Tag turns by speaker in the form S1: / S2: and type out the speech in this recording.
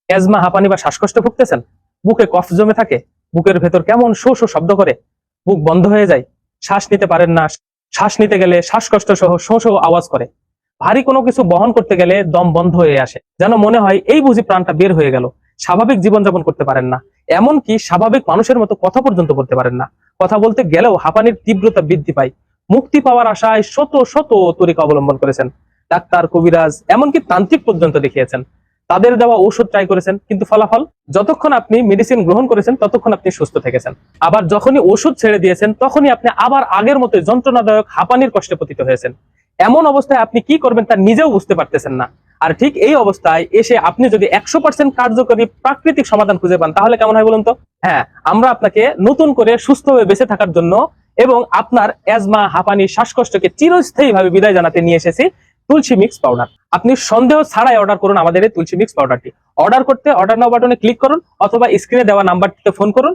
S1: Asthma, হাঁপানি বা শ্বাসকষ্টে ভুগতেছেন? বুকে কফ জমে থাকে, বুকের ভেতর কেমন শো শো শব্দ করে, বুক বন্ধ হয়ে যায়, শ্বাস নিতে পারেন না, শ্বাস নিতে গেলে শ্বাসকষ্ট সহ শো শো আওয়াজ করে, ভারী কোনো কিছু বহন করতে গেলে দম বন্ধ হয়ে আসে, যেন মনে হয় এই বুঝি প্রাণটা বের হয়ে গেল, স্বাভাবিক জীবনযাপন করতে পারেন না, এমনকি স্বাভাবিক মানুষের মতো কথা পর্যন্ত বলতে পারেন না, কথা বলতে গেলেও হাঁপানির তীব্রতা বৃদ্ধি পায়। মুক্তি পাওয়ার আশায় শত শত তরিকা অবলম্বন করেছেন, ডাক্তার, কবিরাজ, এমনকি তান্ত্রিক পর্যন্ত দেখিয়েছেন, তাদের দেওয়া ঔষধ ট্রাই করেছেন, কিন্তু ফলাফল, যতক্ষণ আপনি মেডিসিন গ্রহণ করেছেন ততক্ষণ আপনি সুস্থ থেকেছেন। আবার যখনই ওষুধ ছেড়ে দিয়েছেন তখনই আপনি আবার আগের মতো যন্ত্রণাদায়ক হাঁপানির কষ্টে পতিত হয়েছেন। এমন অবস্থায় আপনি কি করবেন তা নিজেও বুঝতে পারতেছেন না। আর ঠিক এই অবস্থায় এসে আপনি যদি 100% কার্যকরী প্রাকৃতিক সমাধান খুঁজে পান তাহলে কেমন হয় বলুন তো? হ্যাঁ, আমরা আপনাকে নতুন করে সুস্থভাবে বেঁচে থাকার জন্য এবং আপনার অ্যাজমা, হাঁপানি, শ্বাসকষ্টকে চিরস্থায়ীভাবে বিদায় জানাতে নিয়ে এসেছি তুলসী মিক্স পাউডার। আপনি সন্দেহ ছাড়াই অর্ডার করুন আমাদের এই তুলসী মিক্স পাউডারটি। অর্ডার করতে অর্ডার নাও বাটনে ক্লিক করুন অথবা স্ক্রিনে দেওয়া নাম্বারটিতে ফোন করুন।